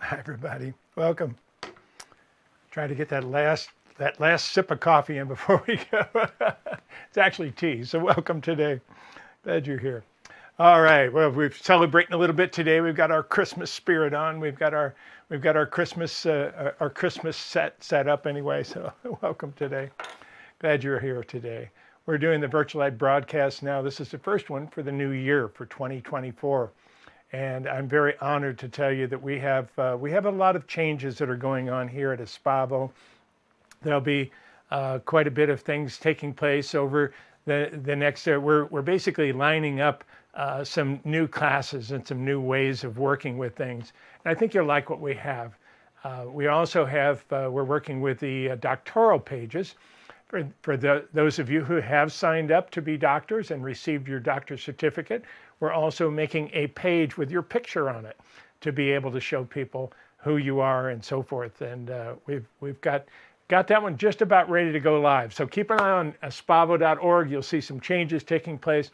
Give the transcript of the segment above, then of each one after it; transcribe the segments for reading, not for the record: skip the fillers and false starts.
Hi, everybody. Welcome. Try to get that last sip of coffee in before we go. It's actually tea, so welcome today. Glad you're here. All right. Well, we're celebrating a little bit today. We've got our Christmas spirit on. We've got our Christmas set up anyway. So welcome today. Glad you're here today. We're doing the VirtualLight Broadcast now. This is the first one for the new year for 2024. And I'm very honored to tell you that we have a lot of changes that are going on here at Espavo. There'll be quite a bit of things taking place over the next year. We're basically lining up some new classes and some new ways of working with things. And I think you'll like what we have. We also have, we're working with the doctoral pages. For those of you who have signed up to be doctors and received your doctor's certificate, we're also making a page with your picture on it to be able to show people who you are and so forth. And we've got that one just about ready to go live. So keep an eye on espavo.org. You'll see some changes taking place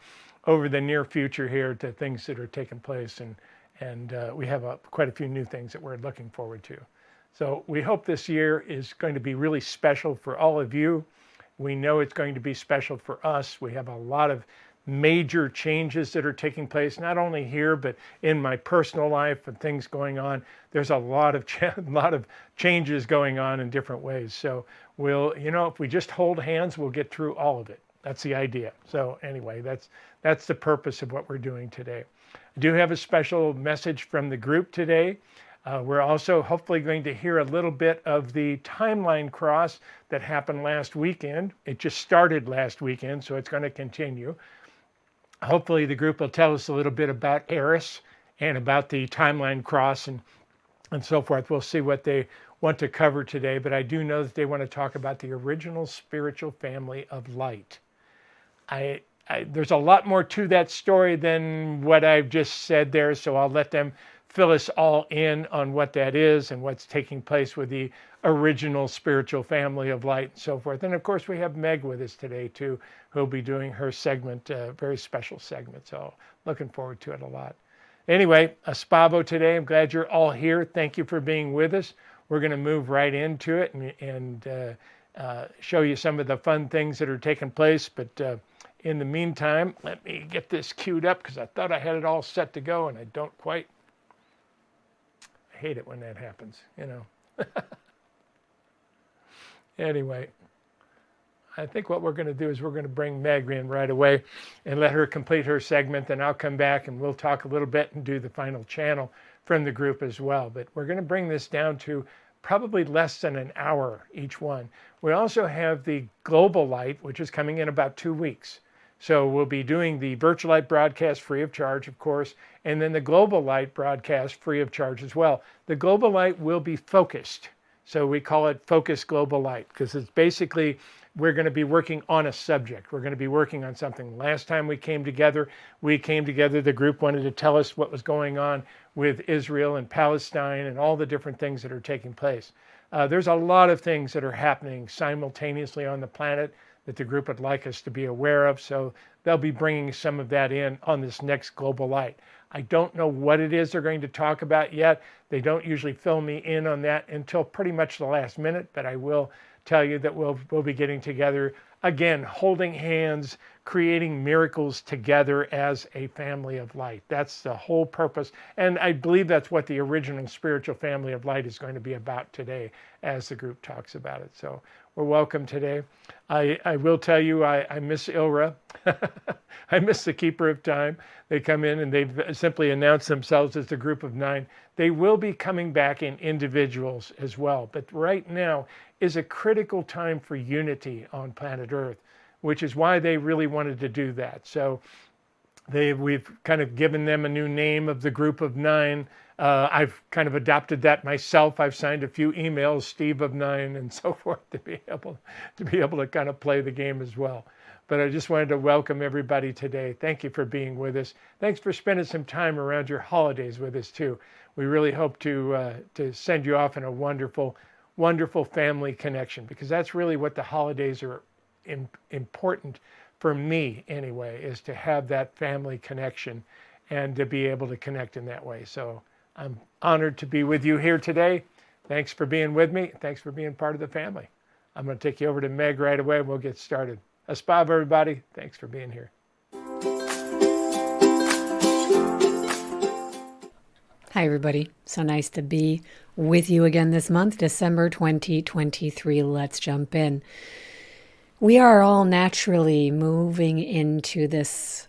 over the near future here to things that are taking place. And we have quite a few new things that we're looking forward to. So we hope this year is going to be really special for all of you. We know it's going to be special for us. We have a lot of major changes that are taking place, not only here, but in my personal life and things going on. There's a lot of changes going on in different ways. So if we just hold hands, we'll get through all of it. That's the idea. So anyway, that's the purpose of what we're doing today. I do have a special message from the group today. We're also hopefully going to hear a little bit of the timeline cross that happened last weekend. It just started last weekend, so it's going to continue. Hopefully the group will tell us a little bit about Eris and about the timeline cross and so forth. We'll see what they want to cover today, but I do know that they want to talk about the original spiritual family of light. There's a lot more to that story than what I've just said there, so I'll let them fill us all in on what that is and what's taking place with the original spiritual family of light and so forth. And of course, we have Meg with us today too, who'll be doing her segment, very special segment. So looking forward to it a lot. Anyway, Espavo today. I'm glad you're all here. Thank you for being with us. We're going to move right into it and show you some of the fun things that are taking place. But in the meantime, let me get this queued up because I thought I had it all set to go and I don't quite. Hate it when that happens, Anyway, I think what we're going to do is we're going to bring Meg in right away and let her complete her segment. Then I'll come back and we'll talk a little bit and do the final channel from the group as well. But we're going to bring this down to probably less than an hour each one. We also have the Global Light, which is coming in about 2 weeks. So we'll be doing the VirtualLight Broadcast free of charge, of course, and then the Global Light Broadcast free of charge as well. The Global Light will be focused. So we call it Focus Global Light because it's basically we're going to be working on a subject. We're going to be working on something. Last time we came together, the group wanted to tell us what was going on with Israel and Palestine and all the different things that are taking place. There's a lot of things that are happening simultaneously on the planet that the group would like us to be aware of. So they'll be bringing some of that in on this next Global Light. I don't know what it is they're going to talk about yet. They don't usually fill me in on that until pretty much the last minute, but I will tell you that we'll be getting together again, holding hands, creating miracles together as a family of light. That's the whole purpose. And I believe that's what the original spiritual family of light is going to be about today as the group talks about it. So we're welcome today. I will tell you, I miss Ilra. I miss the Keeper of Time. They come in and they've simply announced themselves as the group of 9. They will be coming back in individuals as well. But right now is a critical time for unity on planet Earth, which is why they really wanted to do that. So we've kind of given them a new name of the group of 9. I've kind of adopted that myself. I've signed a few emails, Steve of 9 and so forth, to be able to kind of play the game as well. But I just wanted to welcome everybody today. Thank you for being with us. Thanks for spending some time around your holidays with us too. We really hope to send you off in a wonderful, wonderful family connection, because that's really what the holidays are important for me anyway, is to have that family connection and to be able to connect in that way. So I'm honored to be with you here today. Thanks for being with me. Thanks for being part of the family. I'm going to take you over to Meg right away and we'll get started. Aspav, everybody. Thanks for being here. Hi, everybody. So nice to be with you again this month, December 2023. Let's jump in. We are all naturally moving into this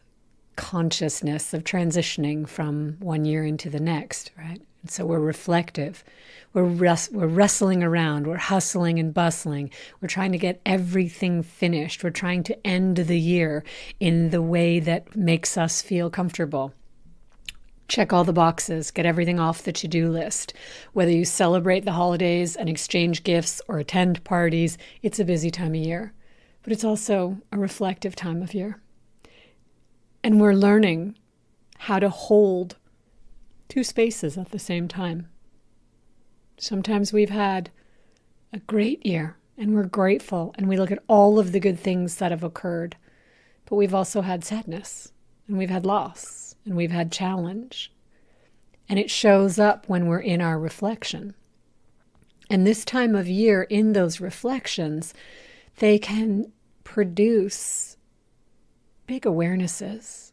consciousness of transitioning from one year into the next, right? And so we're reflective. We're wrestling around. We're hustling and bustling. We're trying to get everything finished. We're trying to end the year in the way that makes us feel comfortable. Check all the boxes, get everything off the to-do list. Whether you celebrate the holidays and exchange gifts or attend parties, it's a busy time of year. But it's also a reflective time of year. And we're learning how to hold two spaces at the same time. Sometimes we've had a great year and we're grateful and we look at all of the good things that have occurred. But we've also had sadness and we've had loss. And we've had challenge. And it shows up when we're in our reflection. And this time of year, in those reflections, they can produce big awarenesses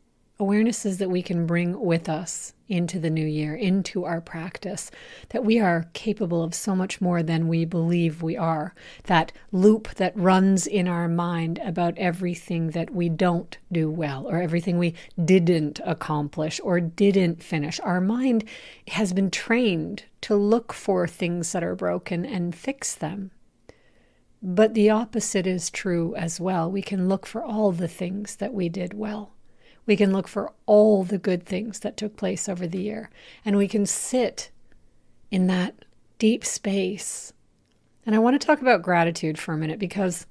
that we can bring with us into the new year, into our practice, that we are capable of so much more than we believe we are. That loop that runs in our mind about everything that we don't do well, or everything we didn't accomplish or didn't finish. Our mind has been trained to look for things that are broken and fix them. But the opposite is true as well. We can look for all the things that we did well. We can look for all the good things that took place over the year. And we can sit in that deep space. And I want to talk about gratitude for a minute, because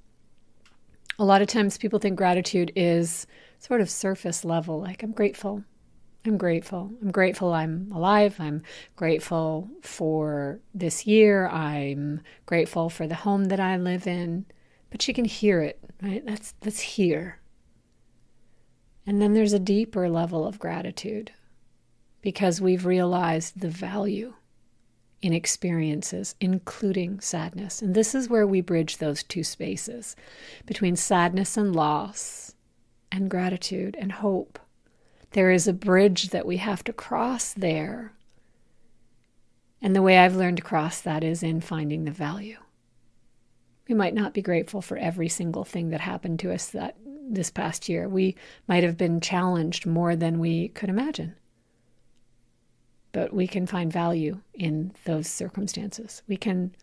a lot of times people think gratitude is sort of surface level, like I'm grateful. I'm grateful. I'm grateful I'm alive. I'm grateful for this year. I'm grateful for the home that I live in. But you can hear it, right? That's here. And then there's a deeper level of gratitude because we've realized the value in experiences, including sadness. And this is where we bridge those two spaces between sadness and loss and gratitude and hope. There is a bridge that we have to cross there. And the way I've learned to cross that is in finding the value. We might not be grateful for every single thing that happened to us this past year. We might have been challenged more than we could imagine. But we can find value in those circumstances. We can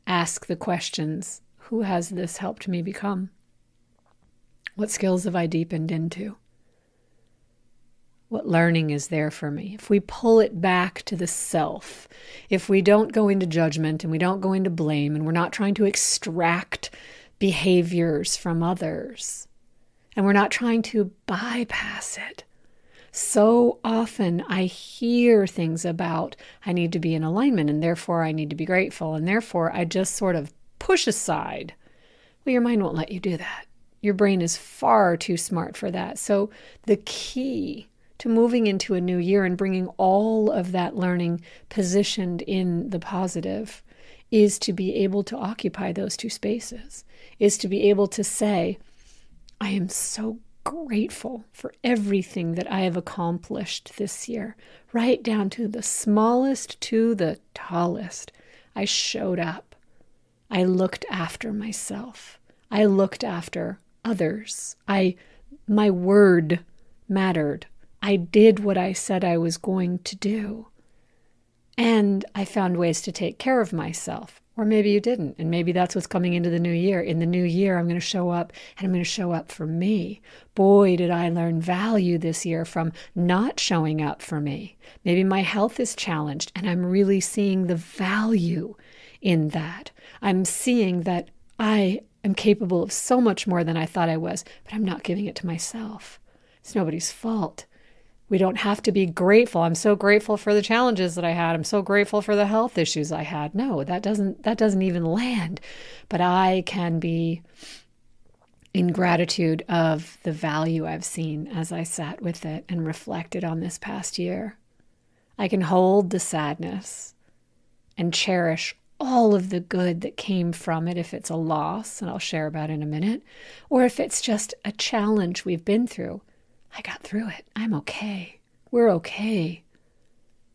ask the questions, who has this helped me become? What skills have I deepened into? What learning is there for me? If we pull it back to the self, if we don't go into judgment and we don't go into blame and we're not trying to extract behaviors from others and we're not trying to bypass it. So often I hear things about I need to be in alignment and therefore I need to be grateful and therefore I just sort of push aside. Well, your mind won't let you do that. Your brain is far too smart for that. So the key to moving into a new year and bringing all of that learning positioned in the positive is to be able to occupy those two spaces, is to be able to say, I am so grateful for everything that I have accomplished this year, right down to the smallest to the tallest. I showed up. I looked after myself. I looked after others. My word mattered. I did what I said I was going to do. And I found ways to take care of myself. Or maybe you didn't. And maybe that's what's coming into the new year. In the new year, I'm going to show up and I'm going to show up for me. Boy, did I learn value this year from not showing up for me. Maybe my health is challenged and I'm really seeing the value in that. I'm seeing that I am capable of so much more than I thought I was, but I'm not giving it to myself. It's nobody's fault. We don't have to be grateful. I'm so grateful for the challenges that I had. I'm so grateful for the health issues I had. No, that doesn't even land. But I can be in gratitude of the value I've seen as I sat with it and reflected on this past year. I can hold the sadness and cherish all of the good that came from it if it's a loss, and I'll share about it in a minute, or if it's just a challenge we've been through. I got through it. I'm okay. We're okay.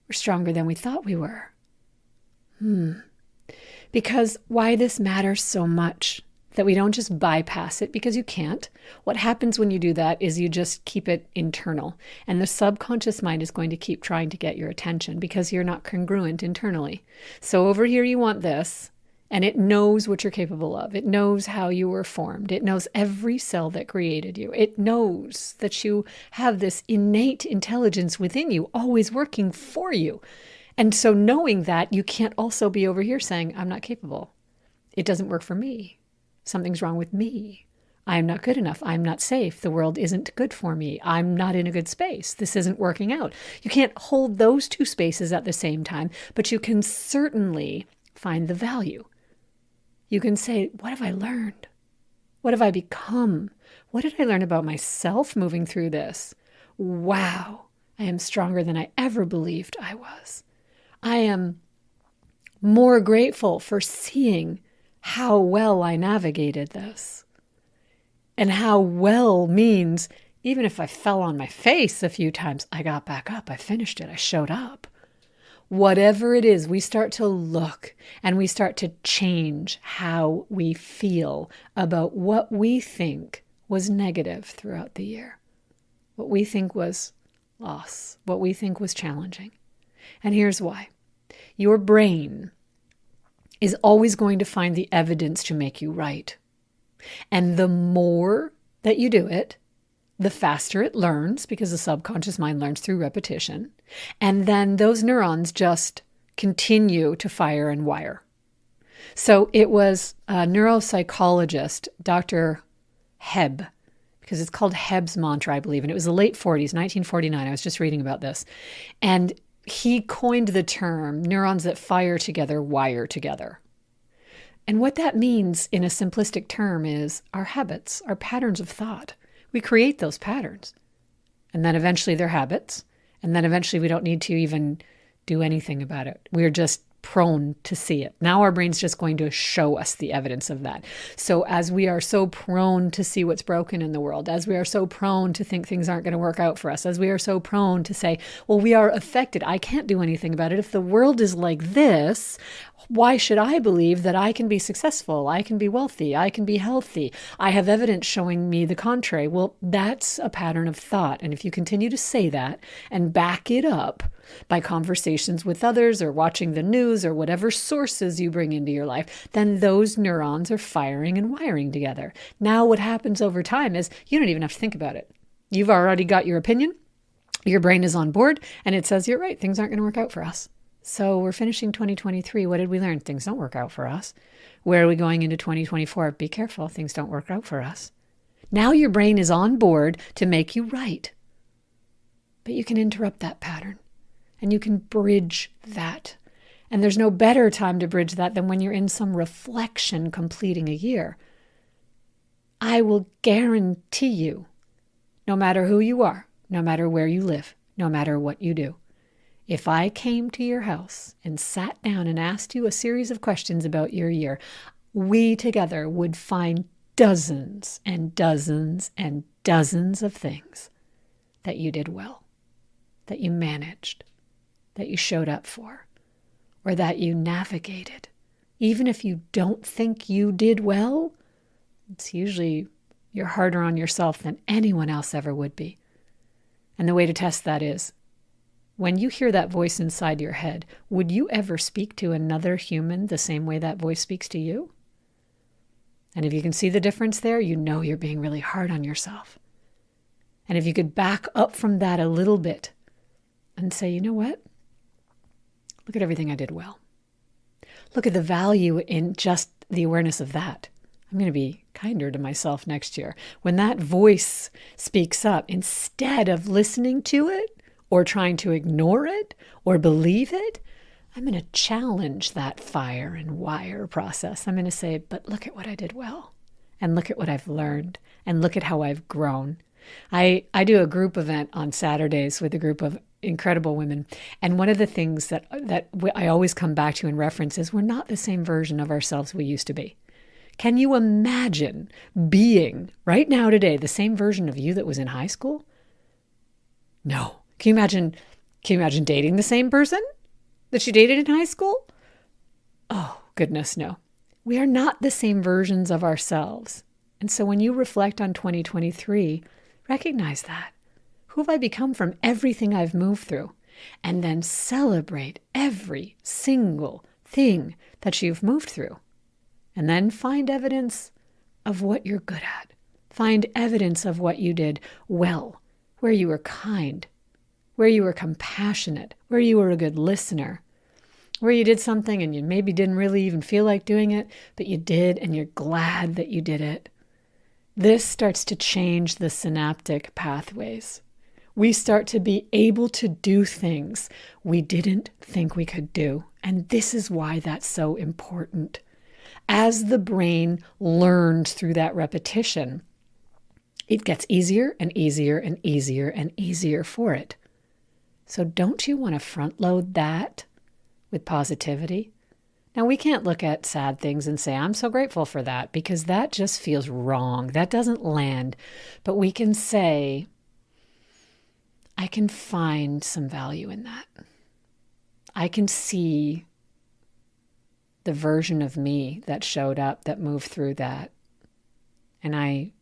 We're stronger than we thought we were. Because why this matters so much, that we don't just bypass it, because you can't. What happens when you do that is you just keep it internal. And the subconscious mind is going to keep trying to get your attention because you're not congruent internally. So over here you want this, and it knows what you're capable of. It knows how you were formed. It knows every cell that created you. It knows that you have this innate intelligence within you, always working for you. And so knowing that, you can't also be over here saying, I'm not capable. It doesn't work for me. Something's wrong with me. I'm not good enough. I'm not safe. The world isn't good for me. I'm not in a good space. This isn't working out. You can't hold those two spaces at the same time, but you can certainly find the value. You can say, what have I learned? What have I become? What did I learn about myself moving through this? Wow, I am stronger than I ever believed I was. I am more grateful for seeing how well I navigated this. And how well means, even if I fell on my face a few times, I got back up, I finished it, I showed up. Whatever it is, we start to look and we start to change how we feel about what we think was negative throughout the year, what we think was loss, what we think was challenging. And here's why. Your brain is always going to find the evidence to make you right. And the more that you do it, the faster it learns, because the subconscious mind learns through repetition. And then those neurons just continue to fire and wire. So it was a neuropsychologist, Dr. Hebb, because it's called Hebb's mantra, I believe. And it was the late 40s, 1949. I was just reading about this. And he coined the term neurons that fire together, wire together. And what that means in a simplistic term is our habits, our patterns of thought. We create those patterns. And then eventually they're habits. And then eventually we don't need to even do anything about it. We're just prone to see it. Now our brain's just going to show us the evidence of that. So as we are so prone to see what's broken in the world, as we are so prone to think things aren't going to work out for us, as we are so prone to say, well, we are affected. I can't do anything about it. If the world is like this, why should I believe that I can be successful? I can be wealthy. I can be healthy. I have evidence showing me the contrary. Well, that's a pattern of thought. And if you continue to say that and back it up by conversations with others or watching the news or whatever sources you bring into your life, then those neurons are firing and wiring together. Now what happens over time is you don't even have to think about it. You've already got your opinion. Your brain is on board and it says, you're right, things aren't going to work out for us. So we're finishing 2023. What did we learn? Things don't work out for us. Where are we going into 2024? Be careful. Things don't work out for us. Now your brain is on board to make you right. But you can interrupt that pattern and you can bridge that. And there's no better time to bridge that than when you're in some reflection completing a year. I will guarantee you, no matter who you are, no matter where you live, no matter what you do, if I came to your house and sat down and asked you a series of questions about your year, we together would find dozens and dozens and dozens of things that you did well, that you managed, that you showed up for, or that you navigated. Even if you don't think you did well, it's usually you're harder on yourself than anyone else ever would be. And the way to test that is, when you hear that voice inside your head, would you ever speak to another human the same way that voice speaks to you? And if you can see the difference there, you know you're being really hard on yourself. And if you could back up from that a little bit and say, you know what? Look at everything I did well. Look at the value in just the awareness of that. I'm going to be kinder to myself next year. When that voice speaks up, instead of listening to it, or trying to ignore it or believe it, I'm going to challenge that fire and wire process. I'm going to say, but look at what I did well, and look at what I've learned, and look at how I've grown. I do a group event on Saturdays with a group of incredible women. And one of the things that I always come back to and reference is we're not the same version of ourselves we used to be. Can you imagine being right now today the same version of you that was in high school? No. Can you imagine dating the same person that you dated in high school? Oh, goodness, no. We are not the same versions of ourselves. And so when you reflect on 2023, recognize that. Who have I become from everything I've moved through? And then celebrate every single thing that you've moved through. And then find evidence of what you're good at. Find evidence of what you did well, where you were kind, where you were compassionate, where you were a good listener, where you did something and you maybe didn't really even feel like doing it, but you did and you're glad that you did it. This starts to change the synaptic pathways. We start to be able to do things we didn't think we could do. And this is why that's so important. As the brain learns through that repetition, it gets easier and easier and easier and easier for it. So don't you want to front load that with positivity? Now, we can't look at sad things and say, I'm so grateful for that, because that just feels wrong. That doesn't land. But we can say, I can find some value in that. I can see the version of me that showed up, that moved through that. And I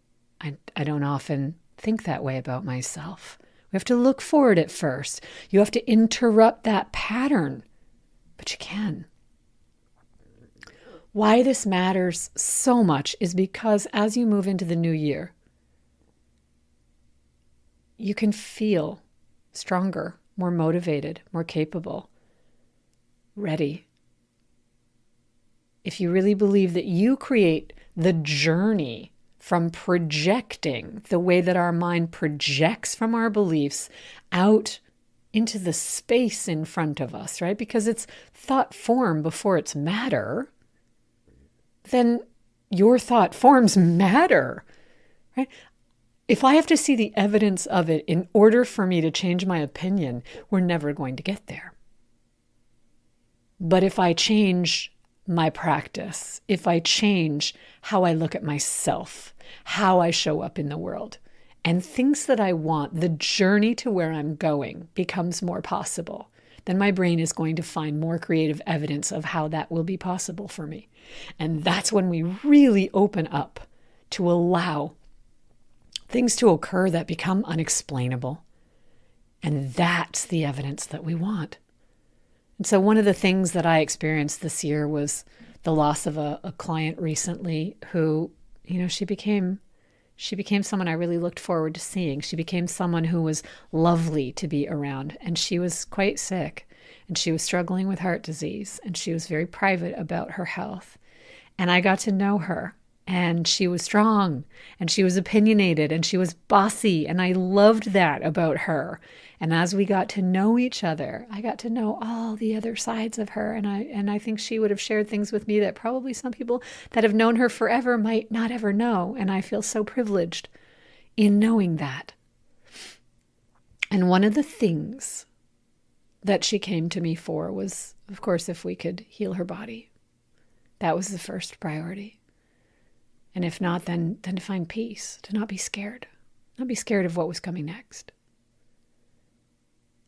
don't often think that way about myself. We have to look forward at first. You have to interrupt that pattern, but you can. Why this matters so much is because as you move into the new year, you can feel stronger, more motivated, more capable, ready. If you really believe that you create the journey from projecting the way that our mind projects from our beliefs out into the space in front of us, right? Because it's thought form before it's matter, then your thought forms matter, right? If I have to see the evidence of it in order for me to change my opinion, we're never going to get there. But if I change my practice, if I change how I look at myself, how I show up in the world, and things that I want, the journey to where I'm going becomes more possible, then my brain is going to find more creative evidence of how that will be possible for me. And that's when we really open up to allow things to occur that become unexplainable. And that's the evidence that we want. And so one of the things that I experienced this year was the loss of a client recently who, she became someone I really looked forward to seeing. She became someone who was lovely to be around, and she was quite sick, and she was struggling with heart disease, and she was very private about her health. And I got to know her, and she was strong, and she was opinionated, and she was bossy, and I loved that about her. And as we got to know each other, I got to know all the other sides of her, and I think she would have shared things with me that probably some people that have known her forever might not ever know, and I feel so privileged in knowing that. And one of the things that she came to me for was, of course, if we could heal her body. That was the first priority. And if not, then to find peace, to not be scared of what was coming next.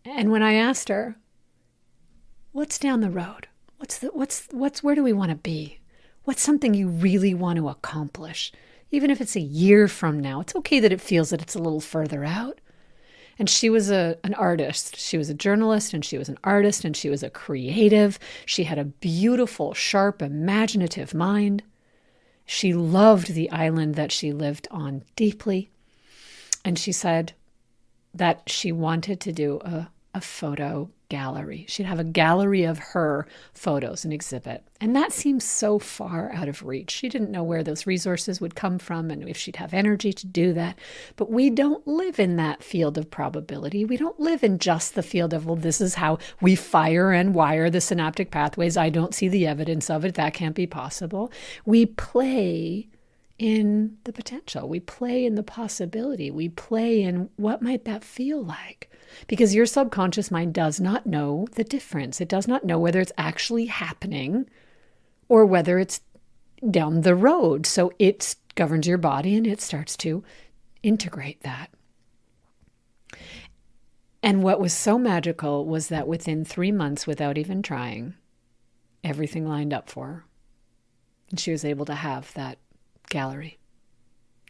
And when I asked her, what's down the road? Where do we want to be? What's something you really want to accomplish? Even if it's a year from now, it's okay that it feels that it's a little further out. And she was an artist. She was a journalist, and she was an artist, and she was a creative. She had a beautiful, sharp, imaginative mind. She loved the island that she lived on deeply. And she said that she wanted to do a photo gallery. She'd have a gallery of her photos and exhibit. And that seems so far out of reach. She didn't know where those resources would come from and if she'd have energy to do that. But we don't live in that field of probability. We don't live in just the field of, well, this is how we fire and wire the synaptic pathways. I don't see the evidence of it. That can't be possible. We play in the potential. We play in the possibility. We play in what might that feel like? Because your subconscious mind does not know the difference. It does not know whether it's actually happening or whether it's down the road. So it governs your body and it starts to integrate that. And what was so magical was that within 3 months, without even trying, everything lined up for her. And she was able to have that gallery.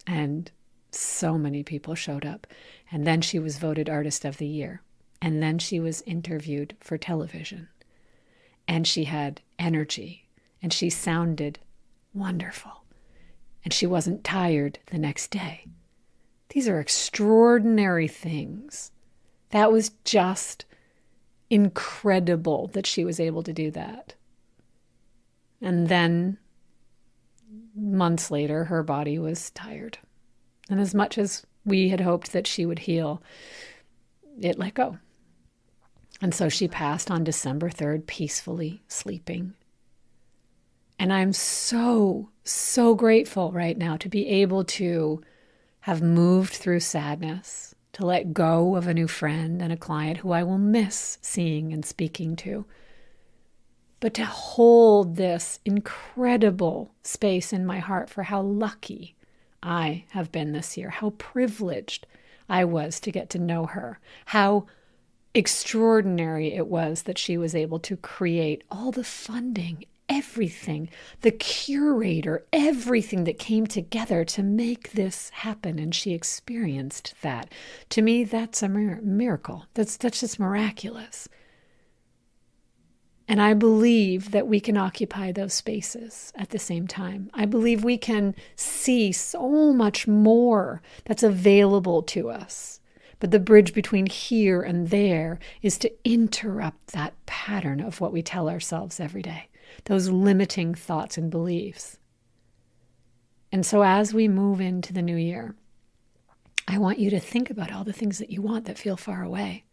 And so many people showed up. And then she was voted Artist of the Year. And then she was interviewed for television. And she had energy. And she sounded wonderful. And she wasn't tired the next day. These are extraordinary things. That was just incredible that she was able to do that. And then months later, her body was tired. And as much as we had hoped that she would heal, it let go. And so she passed on December 3rd, peacefully sleeping. And I'm so, so grateful right now to be able to have moved through sadness, to let go of a new friend and a client who I will miss seeing and speaking to, but to hold this incredible space in my heart for how lucky I have been this year, how privileged I was to get to know her, how extraordinary it was that she was able to create all the funding, everything, the curator, everything that came together to make this happen. And she experienced that. To me, that's a miracle. That's just miraculous. And I believe that we can occupy those spaces at the same time. I believe we can see so much more that's available to us. But the bridge between here and there is to interrupt that pattern of what we tell ourselves every day, those limiting thoughts and beliefs. And so as we move into the new year, I want you to think about all the things that you want that feel far away.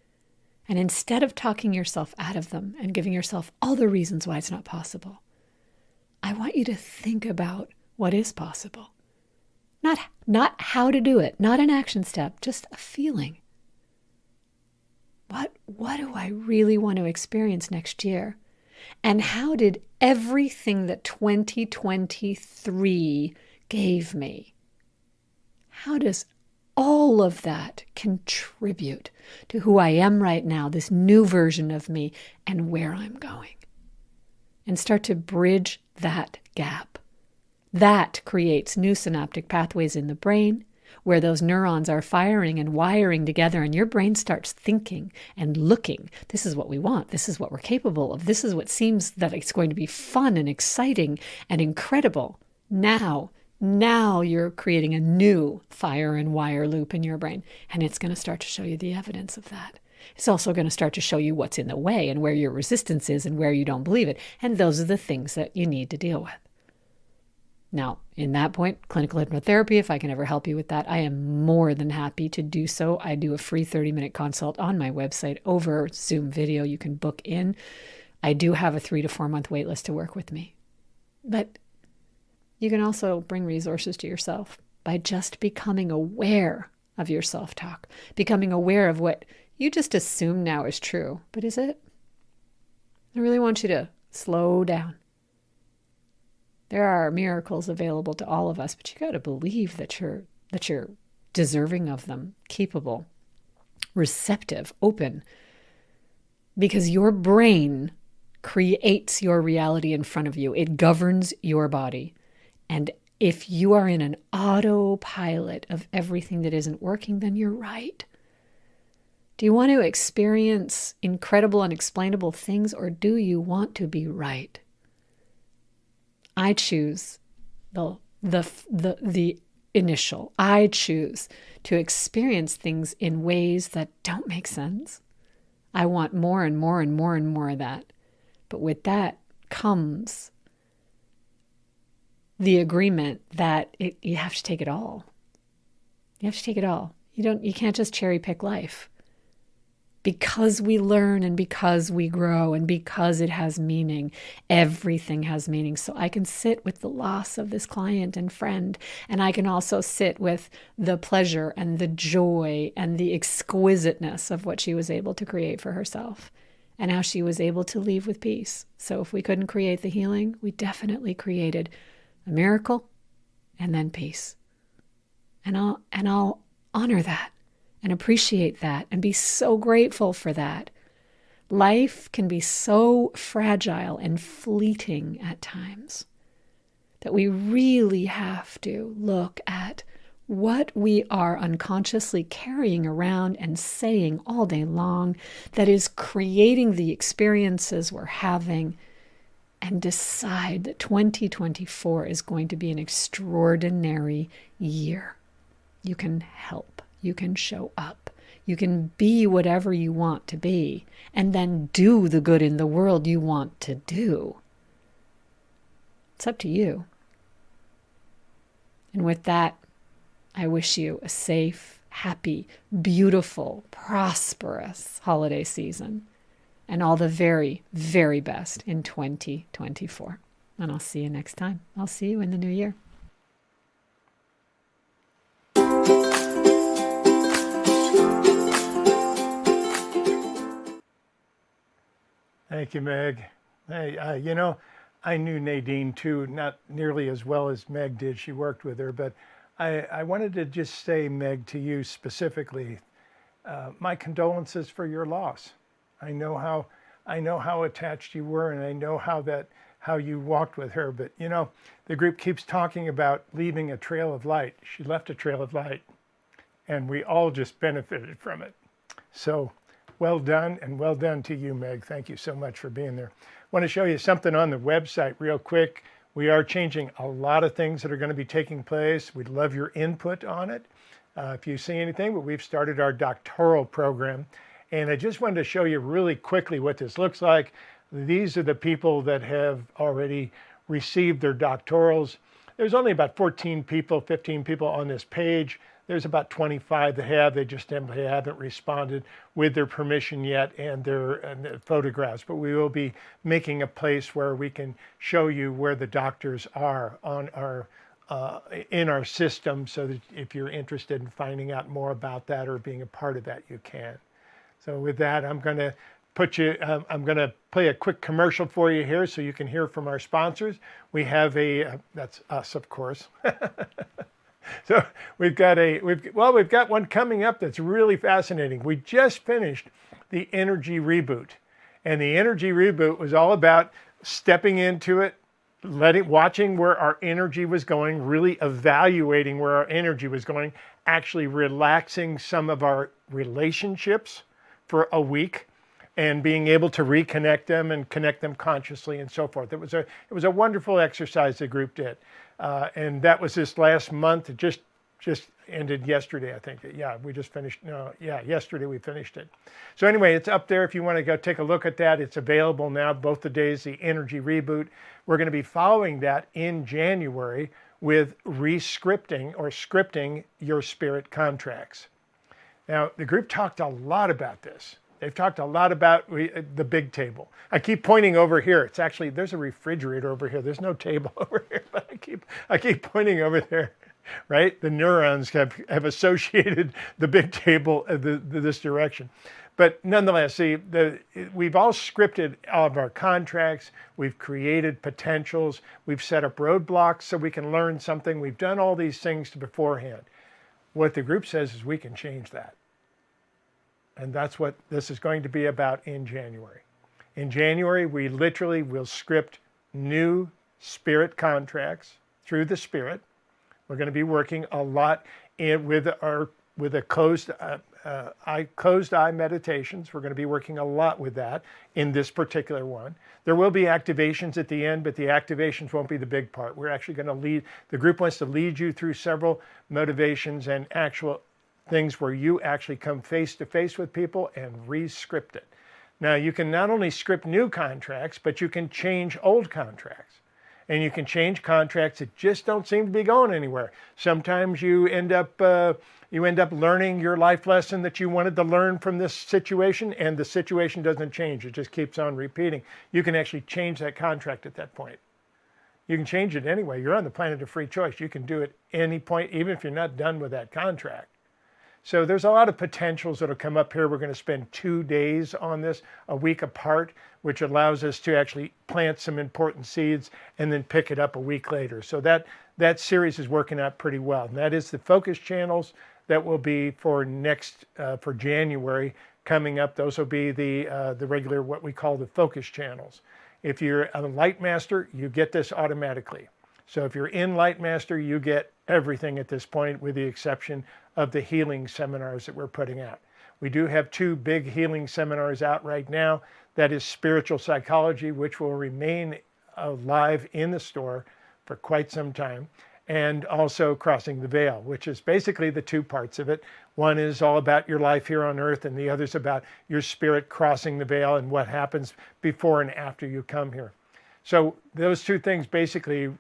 And instead of talking yourself out of them and giving yourself all the reasons why it's not possible, I want you to think about what is possible. Not how to do it, not an action step, just a feeling. What do I really want to experience next year? And how did everything that 2023 gave me, how does all of that contribute to who I am right now, this new version of me, and where I'm going? And start to bridge that gap. That creates new synaptic pathways in the brain, where those neurons are firing and wiring together, and your brain starts thinking and looking. This is what we want. This is what we're capable of. This is what seems that it's going to be fun and exciting and incredible. Now you're creating a new fire and wire loop in your brain, and it's going to start to show you the evidence of that. It's also going to start to show you what's in the way and where your resistance is and where you don't believe it. And those are the things that you need to deal with. Now, in that point, clinical hypnotherapy, if I can ever help you with that, I am more than happy to do so. I do a free 30-minute consult on my website over Zoom video. You can book in. I do have a 3 to 4 month wait list to work with me. But you can also bring resources to yourself by just becoming aware of your self-talk, becoming aware of what you just assume now is true. But is it? I really want you to slow down. There are miracles available to all of us, but you got to believe that you're deserving of them, capable, receptive, open, because your brain creates your reality in front of you. It governs your body. And if you are in an autopilot of everything that isn't working, then you're right. Do you want to experience incredible, unexplainable things, or do you want to be right? I choose the initial. I choose to experience things in ways that don't make sense. I want more and more and more and more of that. But with that comes the agreement that you have to take it all. You have to take it all. You can't just cherry pick life. Because we learn and because we grow and because it has meaning, everything has meaning. So I can sit with the loss of this client and friend, and I can also sit with the pleasure and the joy and the exquisiteness of what she was able to create for herself and how she was able to leave with peace. So if we couldn't create the healing, we definitely created a miracle and then peace. And I'll honor that and appreciate that and be so grateful for that. Life can be so fragile and fleeting at times that we really have to look at what we are unconsciously carrying around and saying all day long that is creating the experiences we're having, and decide that 2024 is going to be an extraordinary year. You can help. You can show up. You can be whatever you want to be, and then do the good in the world you want to do. It's up to you. And with that, I wish you a safe, happy, beautiful, prosperous holiday season, and all the very, very best in 2024. And I'll see you next time. I'll see you in the new year. Thank you, Meg. Hey, I knew Nadine too, not nearly as well as Meg did. She worked with her, but I wanted to just say, Meg, to you specifically, my condolences for your loss. I know how attached you were, and I know how you walked with her. But the group keeps talking about leaving a trail of light. She left a trail of light, and we all just benefited from it. So well done, and well done to you, Meg. Thank you so much for being there. I want to show you something on the website real quick. We are changing a lot of things that are going to be taking place. We'd love your input on it. If you see anything, but we've started our doctoral program. And I just wanted to show you really quickly what this looks like. These are the people that have already received their doctorals. There's only about 14 people, 15 people on this page. There's about 25 that have. They just haven't responded with their permission yet and their photographs. But we will be making a place where we can show you where the doctors are on our in our system, so that if you're interested in finding out more about that or being a part of that, you can. So with that, I'm going to play a quick commercial for you here so you can hear from our sponsors. We have that's us, of course. So we've got one coming up that's really fascinating. We just finished the energy reboot, and the energy reboot was all about stepping into it, watching where our energy was going, really evaluating where our energy was going, actually relaxing some of our relationships for a week, and being able to reconnect them and connect them consciously and so forth. It was a wonderful exercise the group did. And that was this last month. It just ended yesterday, I think. Yeah, we just finished. No, yeah, yesterday we finished it. So anyway, it's up there if you want to go take a look at that. It's available now, both the days, the energy reboot. We're going to be following that in January with re-scripting or scripting your spirit contracts. Now, the group talked a lot about this. They've talked a lot about the big table. I keep pointing over here. It's actually, there's a refrigerator over here. There's no table over here, but I keep pointing over there, right? The neurons have associated the big table this direction. But nonetheless, see, we've all scripted all of our contracts. We've created potentials. We've set up roadblocks so we can learn something. We've done all these things beforehand. What the group says is we can change that. And that's what this is going to be about in January. In January, we literally will script new spirit contracts through the spirit. We're going to be working a lot with a closed eye meditations. We're going to be working a lot with that in this particular one. There will be activations at the end, but the activations won't be the big part. We're actually going to the group wants to lead you through several motivations and actual things where you actually come face to face with people and re-script it. Now, you can not only script new contracts, but you can change old contracts. And you can change contracts that just don't seem to be going anywhere. Sometimes you end up learning your life lesson that you wanted to learn from this situation, and the situation doesn't change. It just keeps on repeating. You can actually change that contract at that point. You can change it anyway. You're on the planet of free choice. You can do it any point, even if you're not done with that contract. So there's a lot of potentials that'll come up here. We're going to spend 2 days on this, a week apart, which allows us to actually plant some important seeds and then pick it up a week later. So that series is working out pretty well. And that is the focus channels that will be for for January coming up. Those will be the regular, what we call the focus channels. If you're a Light Master, you get this automatically. So if you're in Light Master, you get everything at this point, with the exception of the healing seminars that we're putting out. We do have 2 big healing seminars out right now. That is Spiritual Psychology, which will remain live in the store for quite some time, and also Crossing the Veil, which is basically the 2 parts of it. One is all about your life here on earth, and the other is about your spirit crossing the veil and what happens before and after you come here. So those 2 things basically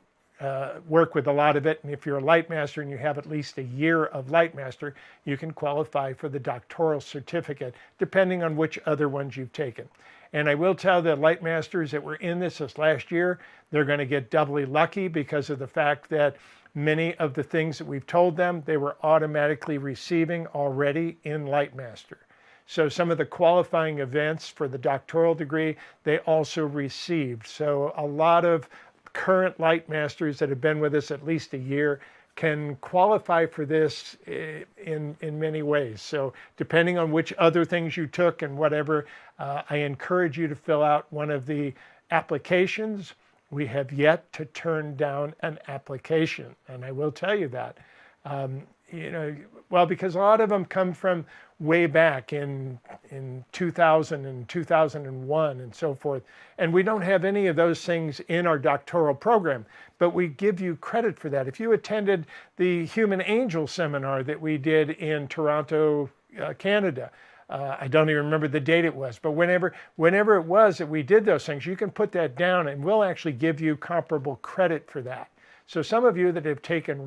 work with a lot of it. And if you're a Light Master and you have at least a year of Light Master, you can qualify for the doctoral certificate, depending on which other ones you've taken. And I will tell the Light Masters that were in this last year, they're going to get doubly lucky because of the fact that many of the things that we've told them, they were automatically receiving already in Light Master. So some of the qualifying events for the doctoral degree, they also received. So a lot of current Light Masters that have been with us at least a year can qualify for this in many ways. So depending on which other things you took and whatever, I encourage you to fill out one of the applications. We have yet to turn down an application, and I will tell you that. Because a lot of them come from way back in 2000 and 2001 and so forth. And we don't have any of those things in our doctoral program, but we give you credit for that. If you attended the Human Angel seminar that we did in Toronto, Canada, I don't even remember the date it was, but whenever it was that we did those things, you can put that down and we'll actually give you comparable credit for that. So some of you that have taken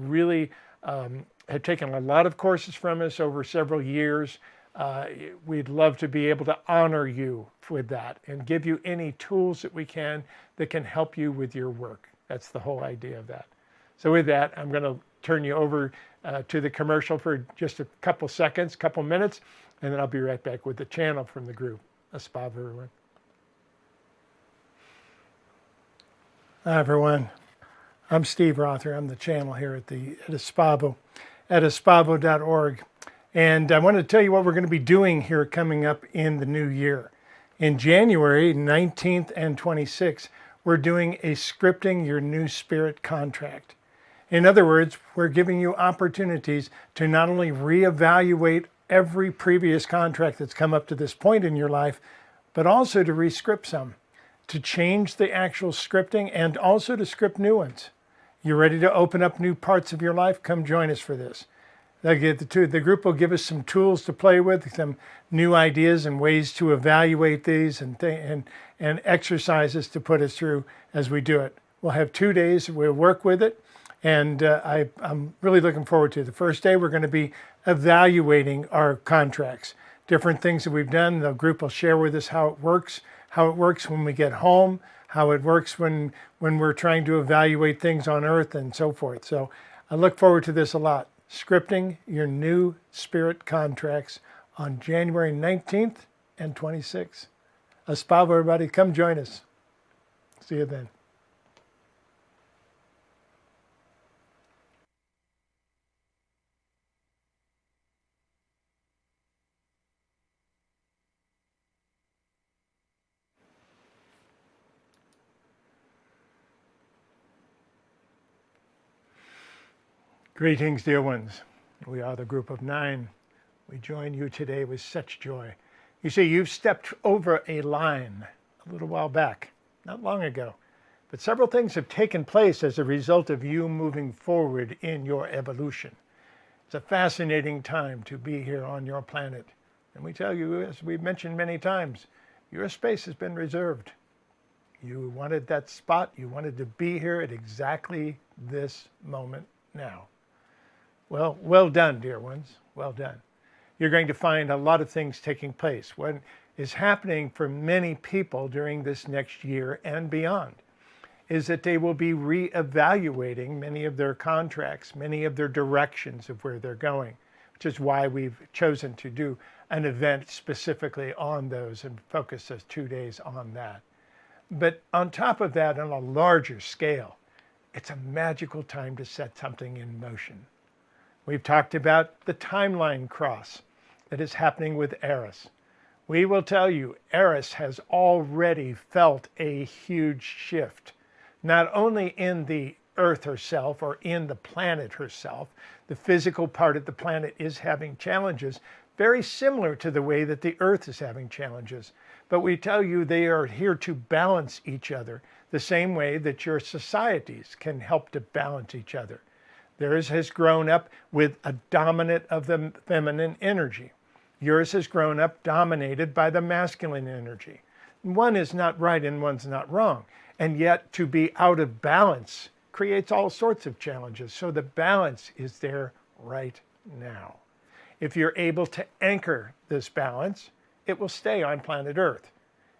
have taken a lot of courses from us over several years, we'd love to be able to honor you with that and give you any tools that we can that can help you with your work. That's the whole idea of that. So with that, I'm going to turn you over to the commercial for just a couple seconds, couple minutes, and then I'll be right back with the channel from the group. Espavo, everyone. Hi, everyone. I'm Steve Rother. I'm the channel here at Espavo, at espavo.org. And I wanted to tell you what we're going to be doing here coming up in the new year. In January 19th and 26th, we're doing a Scripting Your New Spirit contract. In other words, we're giving you opportunities to not only reevaluate every previous contract that's come up to this point in your life, but also to re-script some, to change the actual scripting and also to script new ones. You're ready to open up new parts of your life? Come join us for this. The group will give us some tools to play with, some new ideas and ways to evaluate these and exercises to put us through as we do it. We'll have 2 days. We'll work with it. And I'm really looking forward to it. The first day, we're going to be evaluating our contracts, different things that we've done. The group will share with us how it works when we get home, how it works when we're trying to evaluate things on Earth and so forth. So I look forward to this a lot. Scripting Your New Spirit contracts on January 19th and 26th. Espavo, everybody, come join us. See you then. Greetings, dear ones. We are the group of 9. We join you today with such joy. You see, you've stepped over a line a little while back, not long ago, but several things have taken place as a result of you moving forward in your evolution. It's a fascinating time to be here on your planet. And we tell you, as we've mentioned many times, your space has been reserved. You wanted that spot. You wanted to be here at exactly this moment now. Well done, dear ones. Well done. You're going to find a lot of things taking place. What is happening for many people during this next year and beyond is that they will be reevaluating many of their contracts, many of their directions of where they're going, which is why we've chosen to do an event specifically on those and focus those 2 days on that. But on top of that, on a larger scale, it's a magical time to set something in motion. We've talked about the timeline cross that is happening with Eris. We will tell you, Eris has already felt a huge shift, not only in the Earth herself or in the planet herself. The physical part of the planet is having challenges very similar to the way that the Earth is having challenges. But we tell you they are here to balance each other the same way that your societies can help to balance each other. Theirs has grown up with a dominant of the feminine energy. Yours has grown up dominated by the masculine energy. One is not right and one's not wrong. And yet to be out of balance creates all sorts of challenges. So the balance is there right now. If you're able to anchor this balance, it will stay on planet Earth.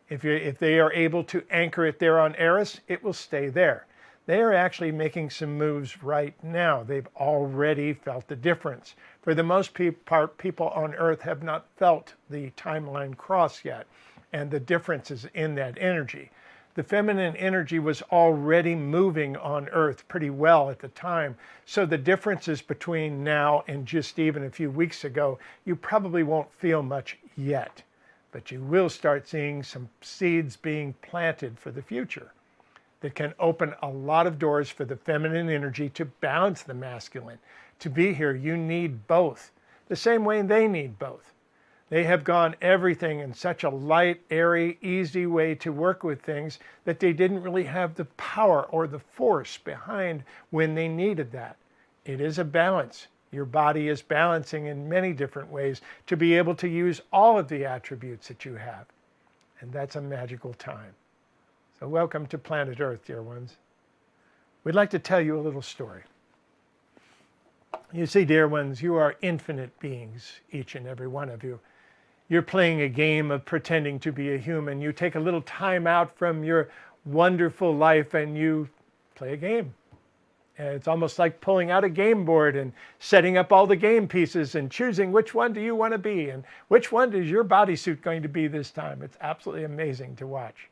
If they are able to anchor it there on Eris, it will stay there. They are actually making some moves right now. They've already felt the difference. For the most part, people on Earth have not felt the timeline cross yet, and the difference is in that energy. The feminine energy was already moving on Earth pretty well at the time, so the differences between now and just even a few weeks ago, you probably won't feel much yet, but you will start seeing some seeds being planted for the future that can open a lot of doors for the feminine energy to balance the masculine. To be here, you need both, the same way they need both. They have gone everything in such a light, airy, easy way to work with things that they didn't really have the power or the force behind when they needed that. It is a balance. Your body is balancing in many different ways to be able to use all of the attributes that you have. And that's a magical time. So welcome to planet Earth, dear ones. We'd like to tell you a little story. You see, dear ones, you are infinite beings, each and every one of you. You're playing a game of pretending to be a human. You take a little time out from your wonderful life and you play a game. And it's almost like pulling out a game board and setting up all the game pieces and choosing which one do you want to be and which one is your bodysuit going to be this time. It's absolutely amazing to watch.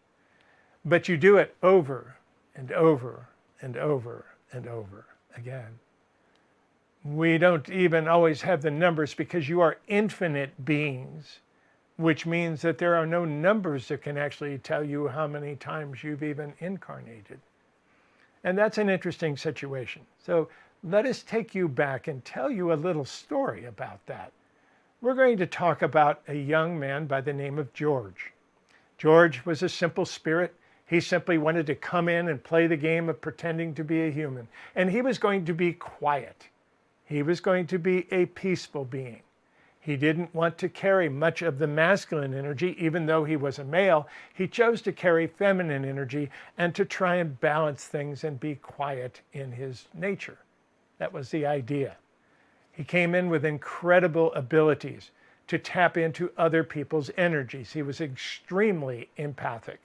But you do it over and over and over and over again. We don't even always have the numbers because you are infinite beings, which means that there are no numbers that can actually tell you how many times you've even incarnated. And that's an interesting situation. So let us take you back and tell you a little story about that. We're going to talk about a young man by the name of George. George was a simple spirit. He simply wanted to come in and play the game of pretending to be a human. And he was going to be quiet. He was going to be a peaceful being. He didn't want to carry much of the masculine energy, even though he was a male. He chose to carry feminine energy and to try and balance things and be quiet in his nature. That was the idea. He came in with incredible abilities to tap into other people's energies. He was extremely empathic.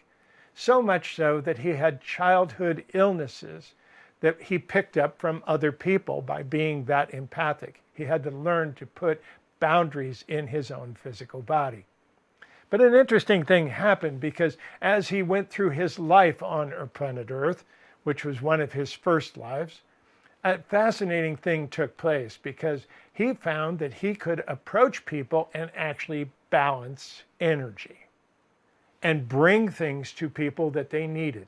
So much so that he had childhood illnesses that he picked up from other people by being that empathic. He had to learn to put boundaries in his own physical body. But an interesting thing happened because as he went through his life on planet Earth, which was one of his first lives, a fascinating thing took place because he found that he could approach people and actually balance energy and bring things to people that they needed.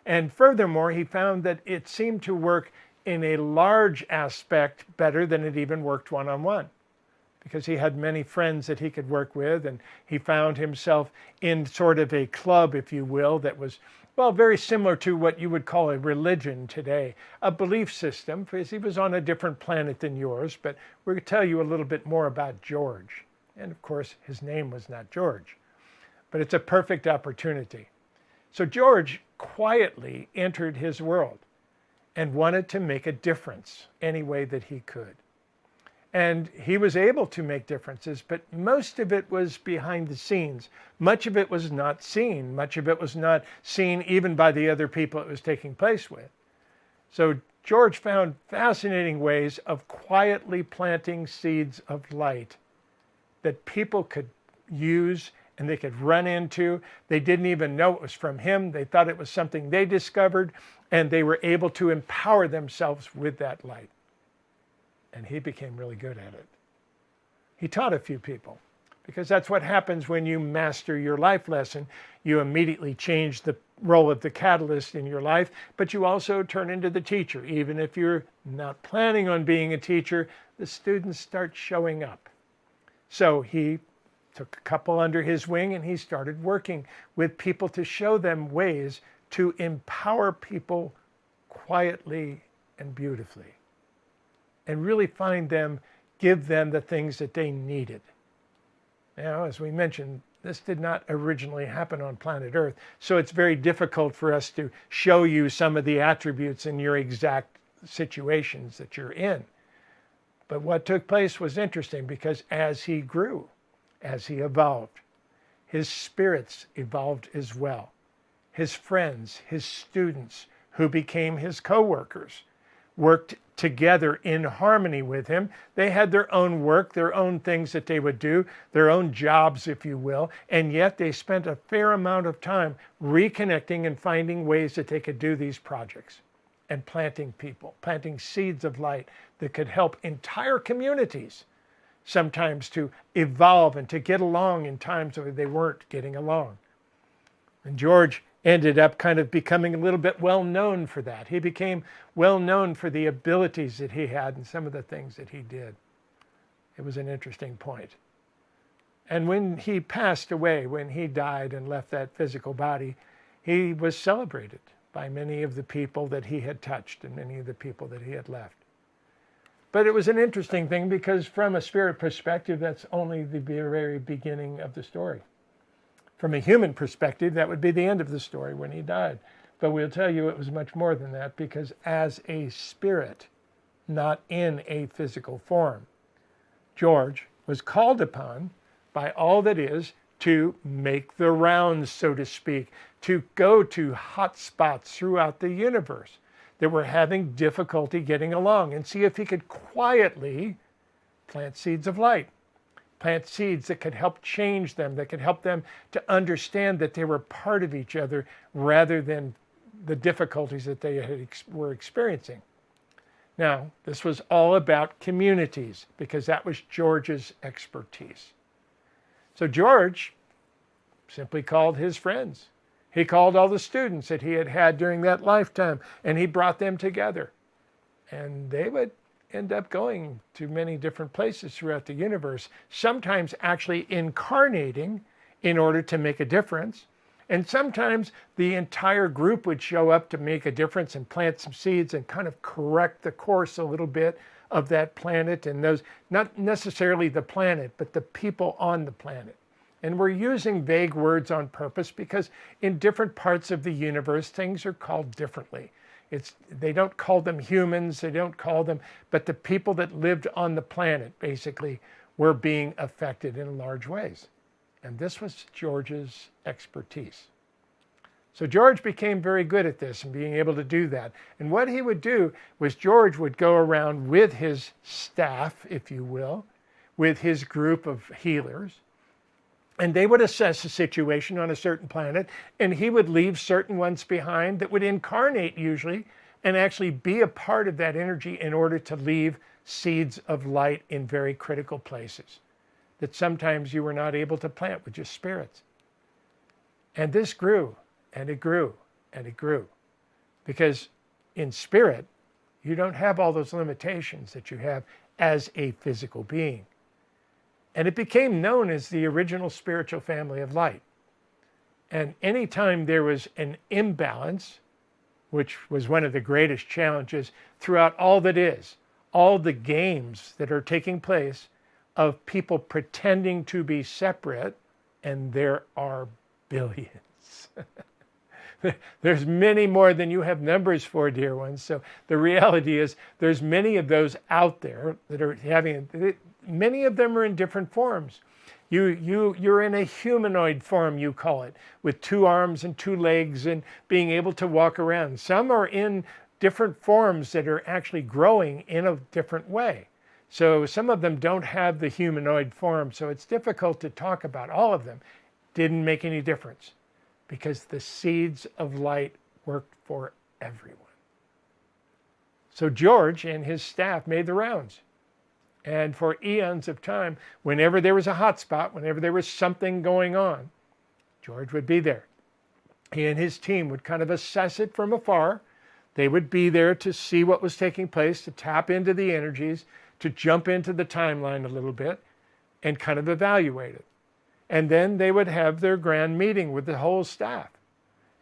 And furthermore, he found that it seemed to work in a large aspect better than it even worked one-on-one, because he had many friends that he could work with, and he found himself in sort of a club, if you will, that was, well, very similar to what you would call a religion today, a belief system, because he was on a different planet than yours. But we're going to tell you a little bit more about George. And of course, his name was not George. But it's a perfect opportunity So George quietly entered his world and wanted to make a difference any way that he could. And he was able to make differences, but most of it was behind the scenes. Much of it was not seen. Much of it was not seen even by the other people it was taking place with. So George found fascinating ways of quietly planting seeds of light that people could use and they could run into. They didn't even know it was from him. They thought it was something they discovered, and they were able to empower themselves with that light. And he became really good at it. He taught a few people, because that's what happens when you master your life lesson. You immediately change the role of the catalyst in your life, but you also turn into the teacher. Even if you're not planning on being a teacher, the students start showing up. So he took a couple under his wing and he started working with people to show them ways to empower people quietly and beautifully, and really give them the things that they needed. Now, as we mentioned, this did not originally happen on planet Earth, so it's very difficult for us to show you some of the attributes in your exact situations that you're in. But what took place was interesting, because as he grew, as he evolved, his spirits evolved as well. His friends, his students, who became his co-workers, worked together in harmony with him. They had their own work, their own things that they would do, their own jobs, if you will, and yet they spent a fair amount of time reconnecting and finding ways that they could do these projects and planting seeds of light that could help entire communities sometimes to evolve and to get along in times where they weren't getting along. And George ended up kind of becoming a little bit well known for that. He became well known for the abilities that he had and some of the things that he did. It was an interesting point. And when he passed away, when he died and left that physical body, he was celebrated by many of the people that he had touched and many of the people that he had left. But it was an interesting thing, because from a spirit perspective, that's only the very beginning of the story. From a human perspective, that would be the end of the story when he died. But we'll tell you it was much more than that, because as a spirit, not in a physical form, George was called upon by all that is to make the rounds, so to speak, to go to hot spots throughout the universe that were having difficulty getting along, and see if he could quietly plant seeds of light. Plant seeds that could help change them, that could help them to understand that they were part of each other rather than the difficulties that they were experiencing. Now, this was all about communities, because that was George's expertise. So George simply called his friends. He called all the students that he had had during that lifetime, and he brought them together. And they would end up going to many different places throughout the universe, sometimes actually incarnating in order to make a difference. And sometimes the entire group would show up to make a difference and plant some seeds and kind of correct the course a little bit of that planet, and those, not necessarily the planet, but the people on the planet. And we're using vague words on purpose, because in different parts of the universe, things are called differently. They don't call them humans, they don't call them, but the people that lived on the planet basically were being affected in large ways. And this was George's expertise. So George became very good at this and being able to do that. And what he would do was George would go around with his staff, if you will, with his group of healers, and they would assess a situation on a certain planet, and he would leave certain ones behind that would incarnate usually and actually be a part of that energy in order to leave seeds of light in very critical places that sometimes you were not able to plant with just spirits. And this grew, and it grew, and it grew. Because in spirit, you don't have all those limitations that you have as a physical being. And it became known as the original spiritual family of light. And anytime there was an imbalance, which was one of the greatest challenges throughout all that is, all the games that are taking place of people pretending to be separate, and there are billions. There's many more than you have numbers for, dear ones. So the reality is there's many of those out there that are having, many of them are in different forms. You're in a humanoid form, you call it, with 2 arms and 2 legs and being able to walk around. Some are in different forms that are actually growing in a different way. So some of them don't have the humanoid form, so it's difficult to talk about all of them. Didn't make any difference because the seeds of light worked for everyone. So George and his staff made the rounds. And for eons of time, whenever there was a hot spot, whenever there was something going on, George would be there. He and his team would kind of assess it from afar. They would be there to see what was taking place, to tap into the energies, to jump into the timeline a little bit and kind of evaluate it. And then they would have their grand meeting with the whole staff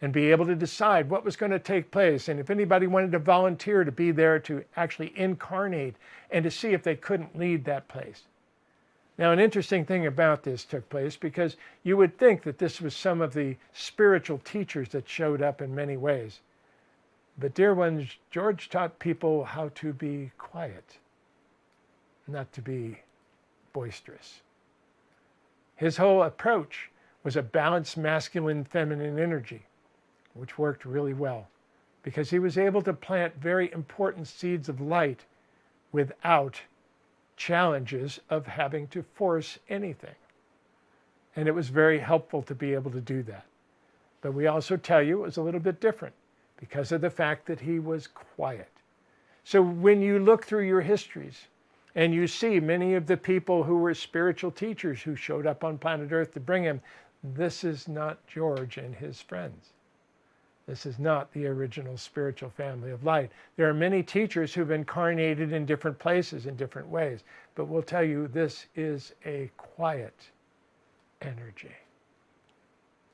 and be able to decide what was going to take place. And if anybody wanted to volunteer to be there to actually incarnate and to see if they couldn't lead that place. Now, an interesting thing about this took place because you would think that this was some of the spiritual teachers that showed up in many ways. But dear ones, George taught people how to be quiet, not to be boisterous. His whole approach was a balanced masculine-feminine energy, which worked really well because he was able to plant very important seeds of light without challenges of having to force anything. And it was very helpful to be able to do that. But we also tell you it was a little bit different because of the fact that he was quiet. So when you look through your histories and you see many of the people who were spiritual teachers who showed up on planet Earth to bring him, this is not George and his friends. This is not the original spiritual family of light. There are many teachers who've incarnated in different places in different ways, but we'll tell you this is a quiet energy.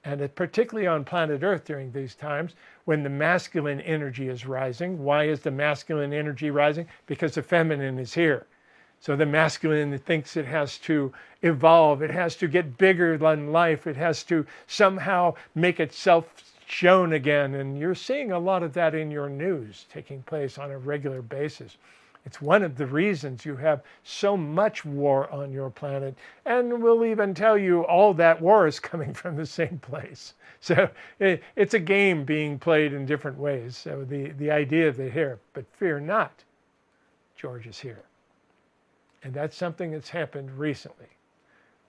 And particularly on planet Earth during these times when the masculine energy is rising. Why is the masculine energy rising? Because the feminine is here. So the masculine thinks it has to evolve. It has to get bigger than life. It has to somehow make itself shown again. And you're seeing a lot of that in your news taking place on a regular basis. It's one of the reasons you have so much war on your planet. And we'll even tell you all that war is coming from the same place. So it's a game being played in different ways. So the idea of it here, but fear not, George is here. And that's something that's happened recently.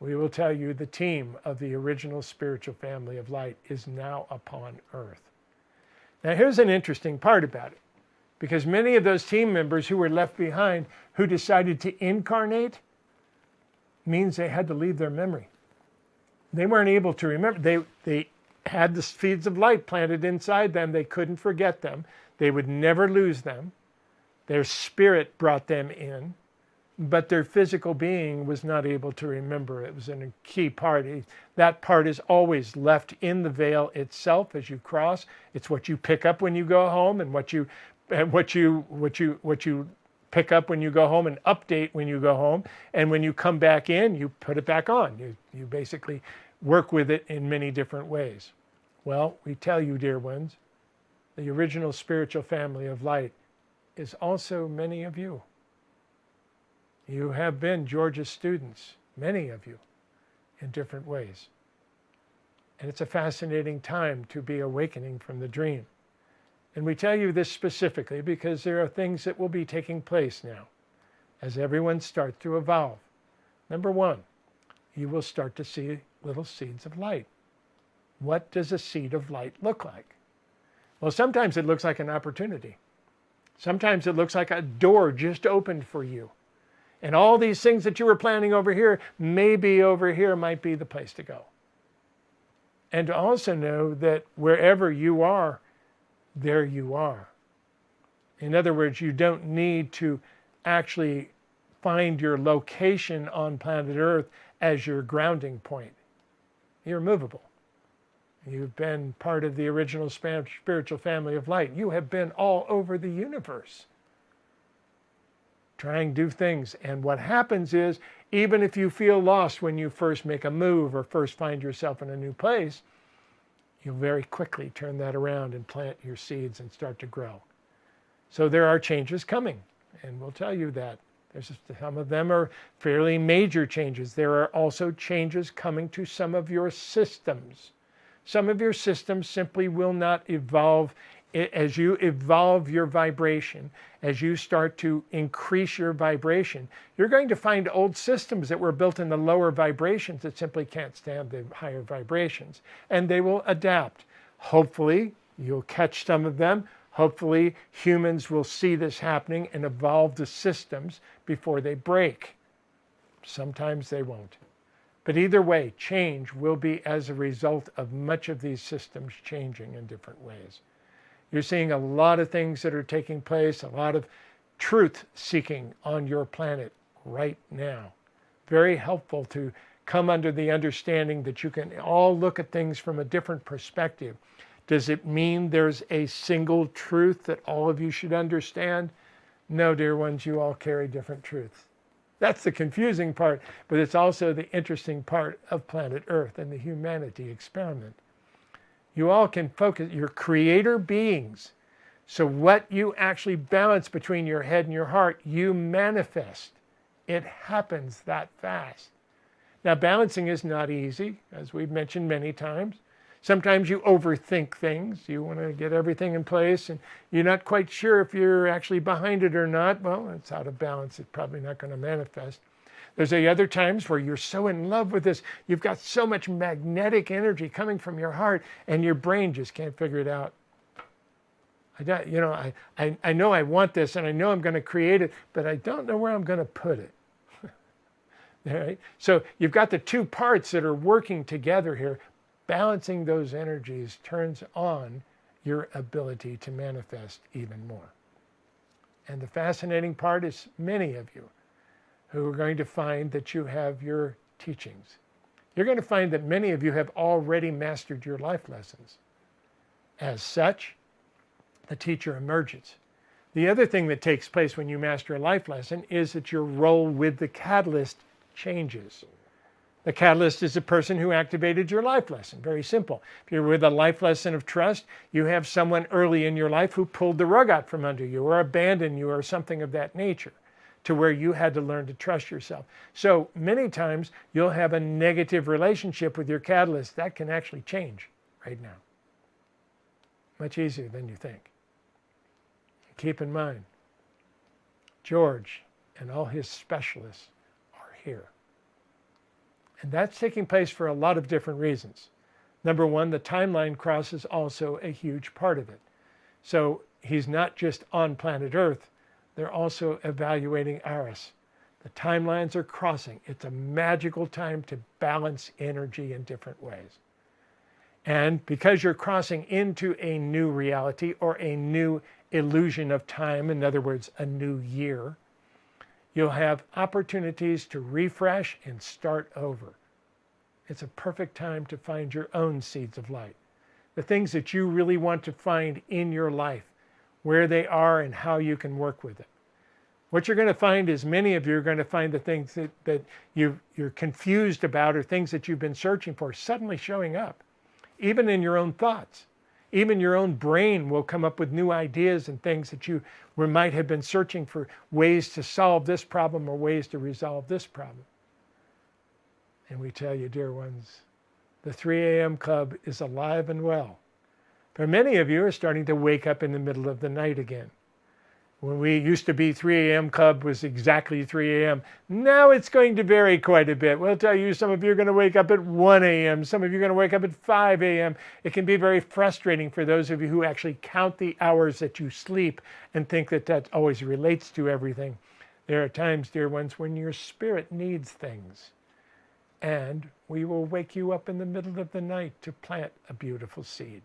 We will tell you the team of the original spiritual family of light is now upon Earth. Now here's an interesting part about it. Because many of those team members who were left behind, who decided to incarnate, means they had to leave their memory. They weren't able to remember. They had the seeds of light planted inside them. They couldn't forget them. They would never lose them. Their spirit brought them in, but their physical being was not able to remember. It was a key part. That part is always left in the veil itself as you cross. It's what you pick up when you go home and what you pick up when you go home and update when you go home. And when you come back in, you put it back on. You basically work with it in many different ways. Well, we tell you, dear ones, the original spiritual family of light is also many of you. You have been George's students, many of you, in different ways. And it's a fascinating time to be awakening from the dream. And we tell you this specifically because there are things that will be taking place now as everyone starts to evolve. Number one, you will start to see little seeds of light. What does a seed of light look like? Well, sometimes it looks like an opportunity. Sometimes it looks like a door just opened for you. And all these things that you were planning over here, maybe over here might be the place to go. And to also know that wherever you are, there you are. In other words, you don't need to actually find your location on planet Earth as your grounding point. You're movable. You've been part of the original spiritual family of light. You have been all over the universe trying to do things. And what happens is, even if you feel lost when you first make a move or first find yourself in a new place, you'll very quickly turn that around and plant your seeds and start to grow. So there are changes coming, and we'll tell you that. Some of them are fairly major changes. There are also changes coming to some of your systems. Some of your systems simply will not evolve. As you evolve your vibration, as you start to increase your vibration, you're going to find old systems that were built in the lower vibrations that simply can't stand the higher vibrations, and they will adapt. Hopefully, you'll catch some of them. Hopefully, humans will see this happening and evolve the systems before they break. Sometimes they won't. But either way, change will be as a result of much of these systems changing in different ways. You're seeing a lot of things that are taking place, a lot of truth seeking on your planet right now. Very helpful to come under the understanding that you can all look at things from a different perspective. Does it mean there's a single truth that all of you should understand? No, dear ones, you all carry different truths. That's the confusing part, but it's also the interesting part of planet Earth and the humanity experiment. You all can focus, you're creator beings. So what you actually balance between your head and your heart, you manifest. It happens that fast. Now, balancing is not easy, as we've mentioned many times. Sometimes you overthink things. You want to get everything in place, and you're not quite sure if you're actually behind it or not. Well, it's out of balance. It's probably not going to manifest. There's the other times where you're so in love with this. You've got so much magnetic energy coming from your heart, and your brain just can't figure it out. I know I want this, and I know I'm going to create it, but I don't know where I'm going to put it. All right? So you've got the two parts that are working together here. Balancing those energies turns on your ability to manifest even more. And the fascinating part is many of you who are going to find that you have your teachings. You're going to find that many of you have already mastered your life lessons. As such, the teacher emerges. The other thing that takes place when you master a life lesson is that your role with the catalyst changes. The catalyst is the person who activated your life lesson. Very simple. If you're with a life lesson of trust, you have someone early in your life who pulled the rug out from under you or abandoned you or something of that nature to where you had to learn to trust yourself. So many times you'll have a negative relationship with your catalyst. That can actually change right now. Much easier than you think. Keep in mind, George and all his specialists are here. And that's taking place for a lot of different reasons. Number one, the timeline cross is also a huge part of it. So he's not just on planet Earth, they're also evaluating Eris. The timelines are crossing. It's a magical time to balance energy in different ways. And because you're crossing into a new reality or a new illusion of time, in other words, a new year, you'll have opportunities to refresh and start over. It's a perfect time to find your own seeds of light. The things that you really want to find in your life, where they are and how you can work with it. What you're going to find is many of you are going to find the things that you're confused about or things that you've been searching for suddenly showing up, even in your own thoughts. Even your own brain will come up with new ideas and things that you might have been searching for ways to solve this problem or ways to resolve this problem. And we tell you, dear ones, the 3 a.m. club is alive and well. For many of you are starting to wake up in the middle of the night again. When we used to be 3 a.m. club was exactly 3 a.m. Now it's going to vary quite a bit. We'll tell you some of you are going to wake up at 1 a.m. Some of you are going to wake up at 5 a.m. It can be very frustrating for those of you who actually count the hours that you sleep and think that that always relates to everything. There are times, dear ones, when your spirit needs things. And we will wake you up in the middle of the night to plant a beautiful seed.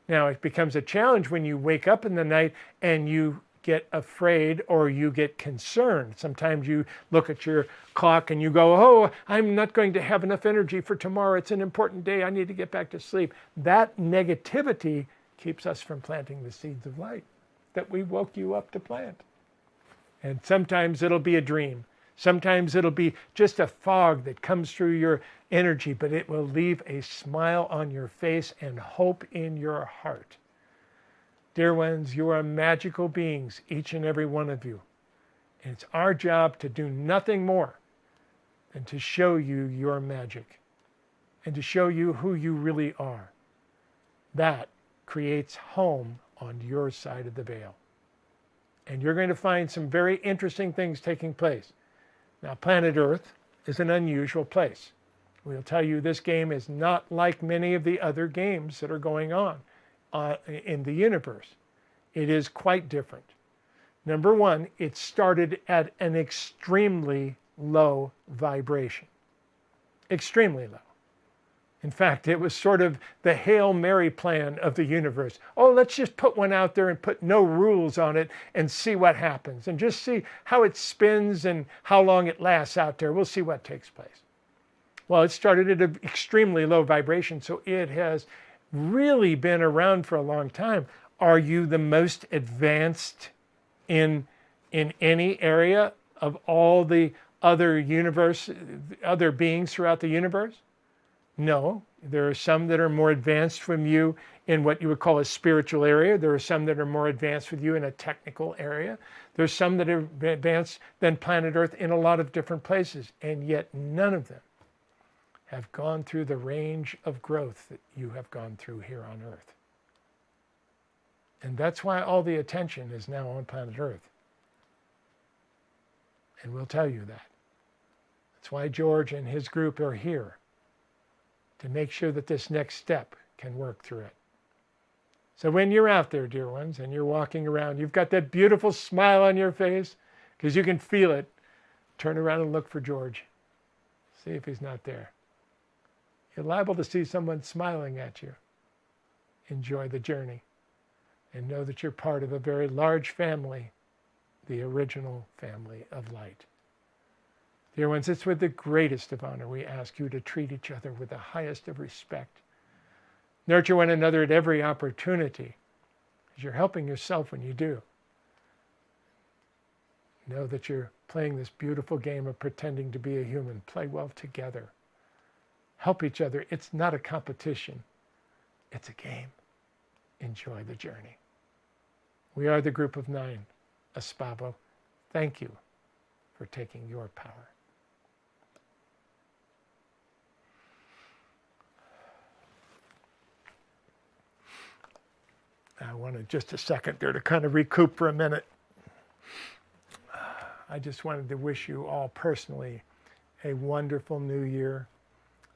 Now, it becomes a challenge when you wake up in the night and you get afraid or you get concerned. Sometimes you look at your clock and you go, oh, I'm not going to have enough energy for tomorrow. It's an important day. I need to get back to sleep. That negativity keeps us from planting the seeds of light that we woke you up to plant. And sometimes it'll be a dream. Sometimes it'll be just a fog that comes through your energy, but it will leave a smile on your face and hope in your heart. Dear ones, you are magical beings, each and every one of you. And it's our job to do nothing more than to show you your magic and to show you who you really are. That creates home on your side of the veil. And you're going to find some very interesting things taking place. Now, planet Earth is an unusual place. We'll tell you this game is not like many of the other games that are going on in the universe. It is quite different. Number one, it started at an extremely low vibration. Extremely low. In fact, it was sort of the Hail Mary plan of the universe. Oh, let's just put one out there and put no rules on it and see what happens. And just see how it spins and how long it lasts out there. We'll see what takes place. Well, it started at an extremely low vibration, so it has really been around for a long time. Are you the most advanced in any area of all the other beings throughout the universe? No, there are some that are more advanced from you in what you would call a spiritual area. There are some that are more advanced with you in a technical area. There's some that are advanced than planet Earth in a lot of different places, and yet none of them have gone through the range of growth that you have gone through here on Earth. And that's why all the attention is now on planet Earth. And we'll tell you that. That's why George and his group are here, to make sure that this next step can work through it. So when you're out there, dear ones, and you're walking around, you've got that beautiful smile on your face, because you can feel it. Turn around and look for George. See if he's not there. You're liable to see someone smiling at you. Enjoy the journey. And know that you're part of a very large family, the original family of light. Dear ones, it's with the greatest of honor we ask you to treat each other with the highest of respect. Nurture one another at every opportunity, because you're helping yourself when you do. Know that you're playing this beautiful game of pretending to be a human. Play well together. Help each other. It's not a competition. It's a game. Enjoy the journey. We are the group of 9, Espavo. Thank you for taking your power. I wanted just a second there to kind of recoup for a minute. I just wanted to wish you all personally a wonderful new year,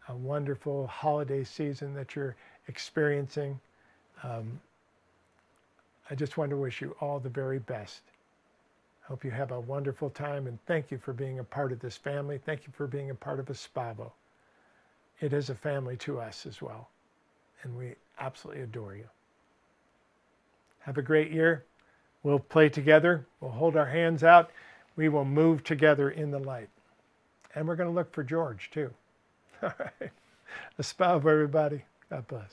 a wonderful holiday season that you're experiencing. I just want to wish you all the very best. Hope you have a wonderful time, and thank you for being a part of this family. Thank you for being a part of Espavo. It is a family to us as well, and we absolutely adore you. Have a great year. We'll play together. We'll hold our hands out. We will move together in the light. And we're going to look for George, too. All right. Espavo, everybody. God bless.